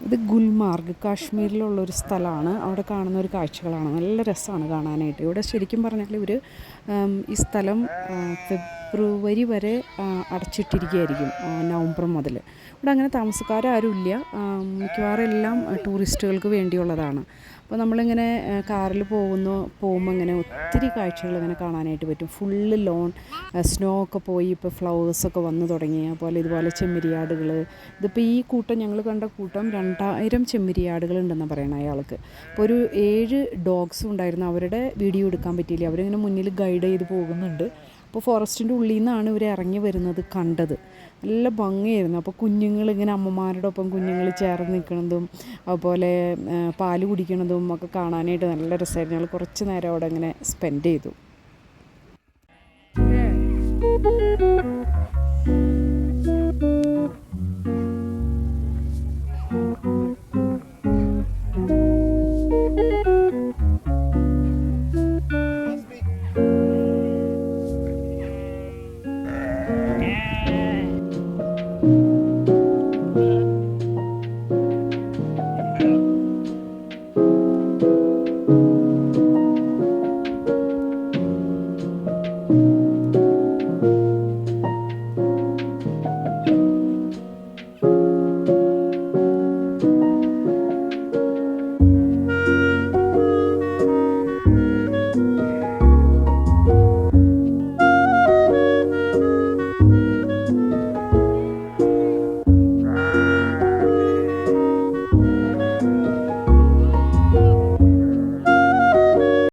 ഇത് ഗുൽമാർഗ് കാശ്മീരിലുള്ളൊരു സ്ഥലമാണ്. അവിടെ കാണുന്ന ഒരു കാഴ്ചകളാണ്. നല്ല രസമാണ് കാണാനായിട്ട്. ഇവിടെ ശരിക്കും പറഞ്ഞാൽ ഈ സ്ഥലം ഫെബ്രുവരി വരെ അടച്ചിട്ടിരിക്കുകയായിരിക്കും, നവംബർ മുതൽ. ഇവിടെ അങ്ങനെ താമസക്കാരും ഇല്ല. മിക്കവാറും എല്ലാം ടൂറിസ്റ്റുകൾക്ക് വേണ്ടിയുള്ളതാണ്. അപ്പോൾ നമ്മളിങ്ങനെ കാറിൽ പോകുമ്പോൾ ഇങ്ങനെ ഒത്തിരി കാഴ്ചകൾ ഇങ്ങനെ കാണാനായിട്ട് പറ്റും. ഫുള്ള് സ്നോ ഒക്കെ പോയി ഇപ്പോൾ ഫ്ലവേഴ്സൊക്കെ വന്നു തുടങ്ങി. അതുപോലെ ഇതുപോലെ ചെമ്മരിയാടുകൾ. ഇതിപ്പോൾ ഈ കൂട്ടം ഞങ്ങൾ കണ്ട കൂട്ടം 2000 ചെമ്മരിയാടുകളുണ്ടെന്നാണ് പറയണത് അയാൾക്ക്. അപ്പോൾ ഒരു 7 ഡോഗ്സും ഉണ്ടായിരുന്നു. അവരുടെ വീഡിയോ എടുക്കാൻ പറ്റിയില്ല. അവരിങ്ങനെ മുന്നിൽ ഗൈഡ് ചെയ്ത് പോകുന്നുണ്ട്. അപ്പോൾ ഫോറസ്റ്റിൻ്റെ ഉള്ളിൽ നിന്നാണ് ഇവർ ഇറങ്ങി വരുന്നത് കണ്ടത്. നല്ല ഭംഗിയായിരുന്നു. അപ്പോൾ കുഞ്ഞുങ്ങളിങ്ങനെ അമ്മമാരുടെ ഒപ്പം കുഞ്ഞുങ്ങൾ ചേർന്ന് നിൽക്കുന്നതും അതുപോലെ പാല് കുടിക്കുന്നതും ഒക്കെ കാണാനായിട്ട് നല്ല രസമായിരുന്നു. ഞങ്ങൾ കുറച്ച് നേരം അവിടെ ഇങ്ങനെ സ്പെൻഡ് ചെയ്തു.